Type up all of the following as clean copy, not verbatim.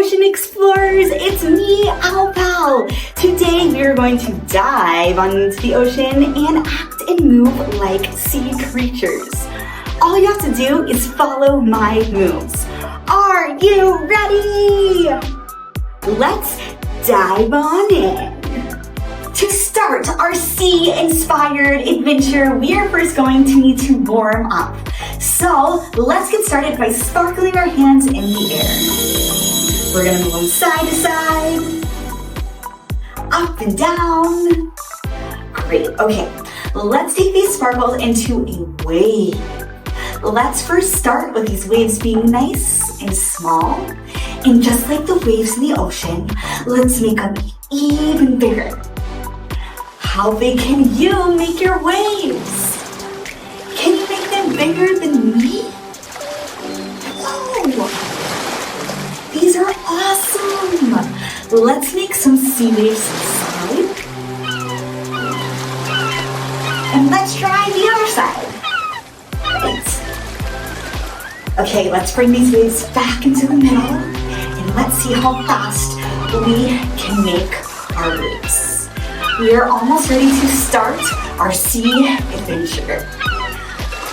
ocean explorers, it's me, Owl Pal. Today we are going to dive onto the ocean and act and move like sea creatures. All you have to do is follow my moves. Are you ready? Let's dive on in. To start our sea-inspired adventure, we are first going to need to warm up. So let's get started by sparkling our hands in the air. We're gonna move them side to side, up and down. Great, okay. Let's take these sparkles into a wave. Let's first start with these waves being nice and small. And just like the waves in the ocean, let's make them even bigger. How big can you make your waves? Can you make them bigger than me? Whoa! These are awesome! Let's make some sea waves side. And let's try the other side. Great. Okay, let's bring these waves back into the middle. And let's see how fast we can make our waves. We are almost ready to start our sea adventure.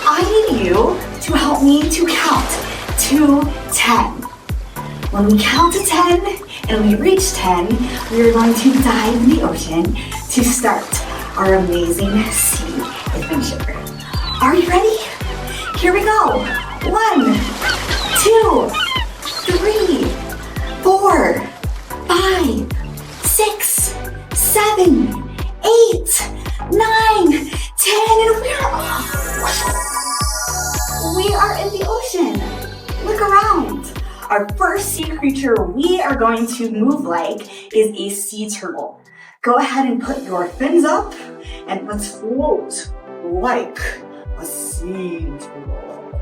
I need you to help me to count to 10. When we count to 10 and we reach 10, we are going to dive in the ocean to start our amazing sea adventure. Are you ready? Here we go. 1, 2, 3, 4, 5, 6, 7, 8, 9, 10, and we are in the ocean. Look around. Our first sea creature we are going to move like is a sea turtle. Go ahead and put your fins up and let's float like a sea turtle.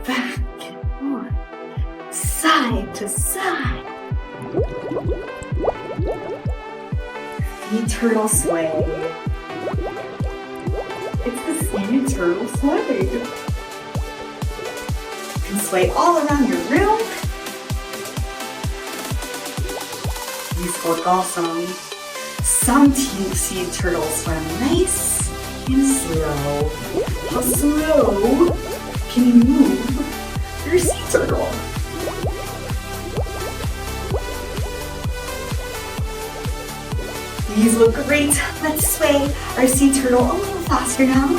Back and forth, side to side. Sea turtle sway. It's the sea turtle sway. You can sway all around your room. These look awesome. Some sea turtles swim nice and slow. How slow can you move your sea turtle? These look great. Let's sway our sea turtle a little faster now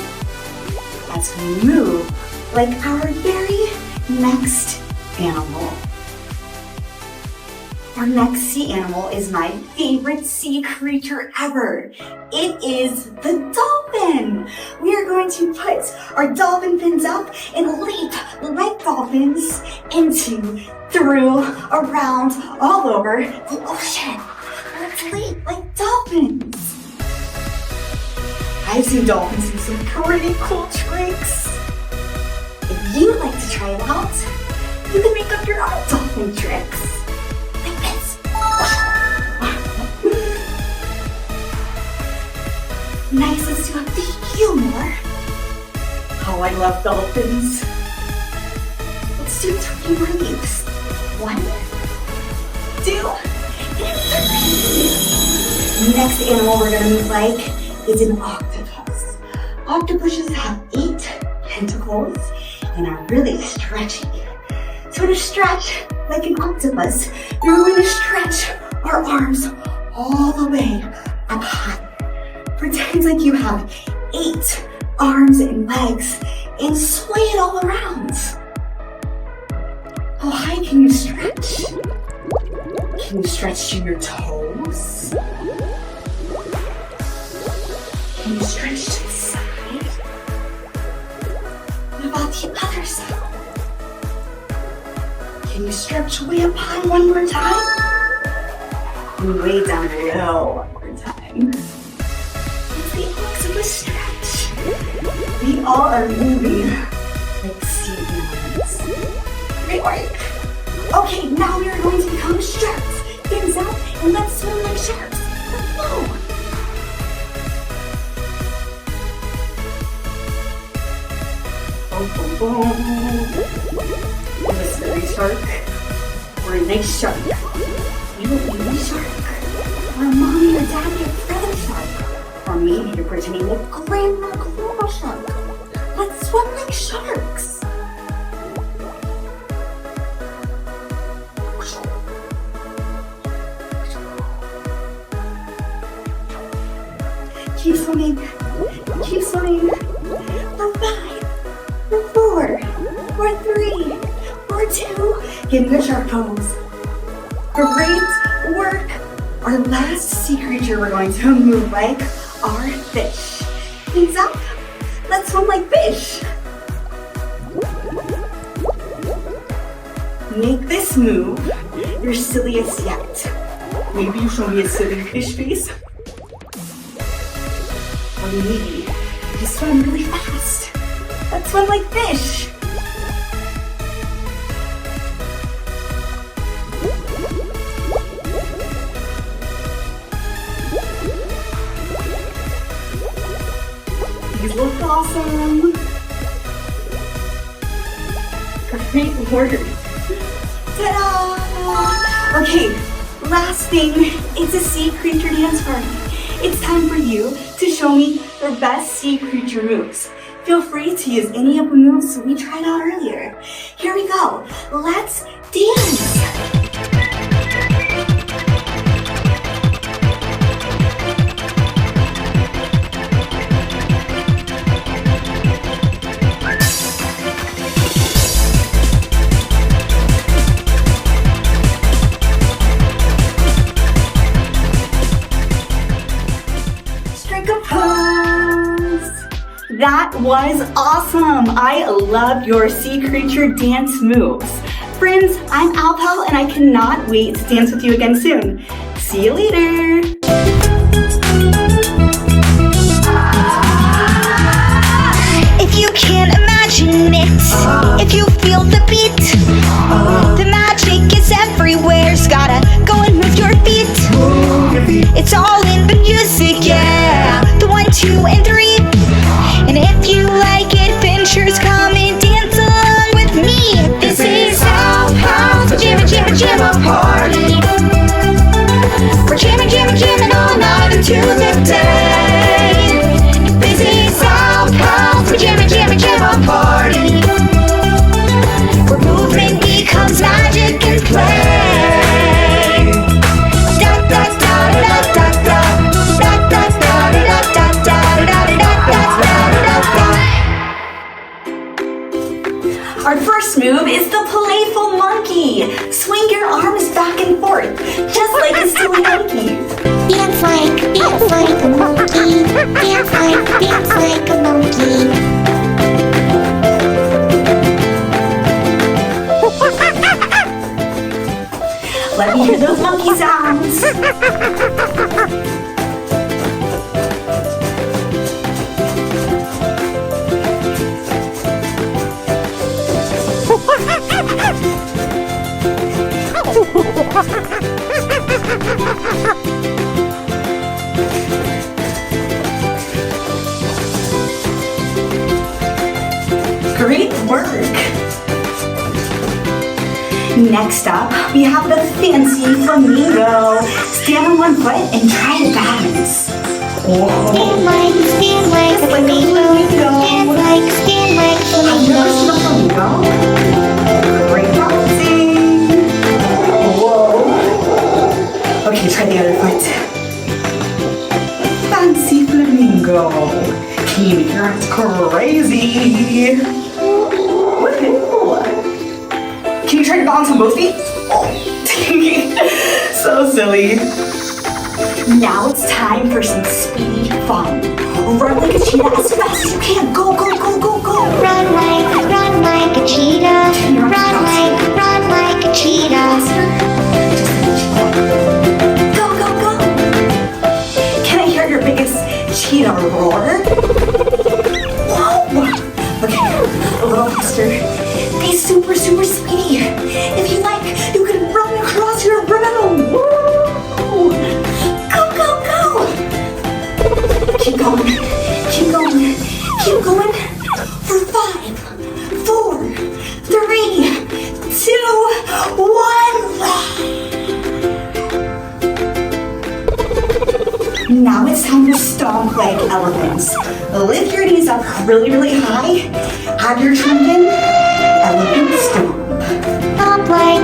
as we move like our very next animal. Our next sea animal is my favorite sea creature ever. It is the dolphin. We are going to put our dolphin fins up and leap like dolphins into, through, around, all over the ocean. Let's leap like dolphins. I've seen dolphins do some pretty cool tricks. If you'd like to try it out, you can make up your own dolphin tricks. Like this. Nice, let's do a few more. Oh, I love dolphins. Let's do 3 more leaps. 1, 2, next animal we're gonna move like is an octopus. Octopuses have 8 tentacles and are really stretchy. So to stretch like an octopus, you're going to stretch our arms all the way up high. Pretend like you have 8 arms and legs and sway it all around. How high can you stretch? Can you stretch to your toes? Can you stretch to the side? What about the other side? Can you stretch way up high one more time? And way down low one more time. It's the octopus stretch. We all are moving like sea animals. Great work. Okay, now we are going to become sharks. Fins out and let's swim like sharks. Whoa! Boom, boom, boom. This very shark. Or a nice shark. You a baby shark. Or a mommy or daddy or brother shark. Or maybe you're pretending a grandma shark. Let's swim like sharks. Keep swimming. Keep swimming. For 5, for 4, for 3, for 2. Get in the shark pose. Great work. Our last sea creature we're going to move like are fish. Things up. Let's swim like fish. Make this move your silliest yet. Maybe you show me a silly fish face. Or maybe you swim really fast. Let's swim like fish. These look awesome. Great work. Ta-da! Okay, last thing, it's a sea creature dance party. It's time for you to show me your best sea creature moves. Feel free to use any of the moves we tried out earlier. Here we go. Let's dance. That was awesome! I love your sea creature dance moves. Friends, I'm Alpal and I cannot wait to dance with you again soon. See you later! If you can imagine it, if you feel the beat, the magic is everywhere. Just gotta go and move your feet. It's all in the music, yeah. The 1, 2, and 3. And if you like adventures, come and dance along with me. This is Alpal's Pajama party. We're jamming all night into the day. This is Alpal's Pajama party. Where movement becomes magic and play. Our first move is the playful monkey. Swing your arms back and forth, just like a silly monkey. Dance like a monkey. Dance like a monkey. Let me hear those monkey sounds. Great work! Next up, we have the fancy flamingo. Stand on one foot and try to balance. Whoa. Stand like a flamingo. Stand like a I've never seen a flamingo. Great balancing. Whoa. Okay, try the other foot. Fancy flamingo. Can you make your arms crazy? Woohoo! Can you try to balance on both feet? So silly. Now it's time for some speedy fun. Run like a cheetah as fast as you can. Go, go, go, go, go. Run like a cheetah. Run like a cheetah. Go, go, go. Can I hear your biggest cheetah roar? Whoa. Okay, a little faster. Be super, super speedy. If you like, you can run across your room. Woo! Go, go, go. Keep going, keep going, keep going. For 5, 4, 3, 2, 1. Let's time to stomp like elephants. Lift your knees up really, really high. Add your trunk in. Elephant stomp.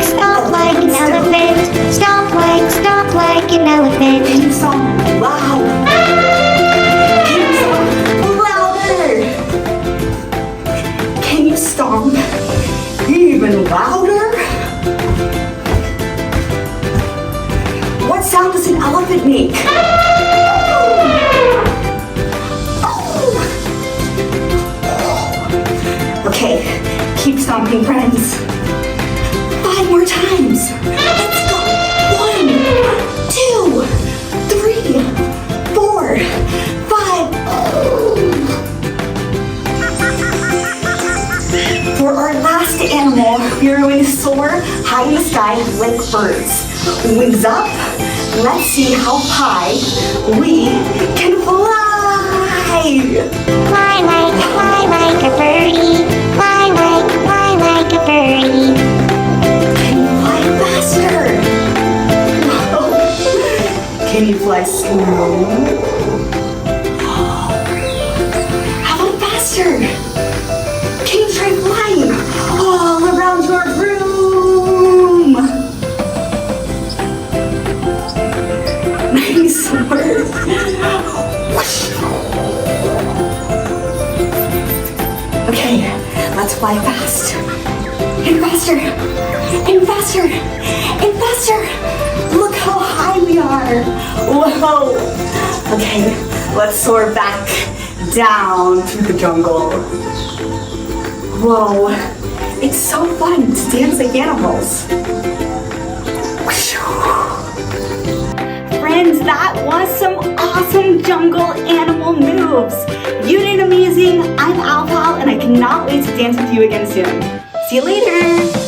Stomp like an elephant. Stomp like an elephant. Can you stomp loud? Can you stomp louder? Can you stomp even louder? What sound does an elephant make? Okay, keep stomping, friends. 5 more times. Let's go. 1, 2, 3, 4, 5. For our last animal, we are going to soar high in the sky like birds. Wings up. Let's see how high we can fly. Fly like a birdie. Fly like a birdie. Can you fly faster? Can you fly slow? How about faster? Can you try flying all around your room? Nice work. Okay, let's fly fast. And faster. And faster. And faster. Look how high we are. Whoa. Okay, let's soar back down through the jungle. Whoa. It's so fun to dance like animals. Friends, that was some awesome jungle animal moves. You did amazing. I'm Alpal, and I cannot wait to dance with you again soon. See you later.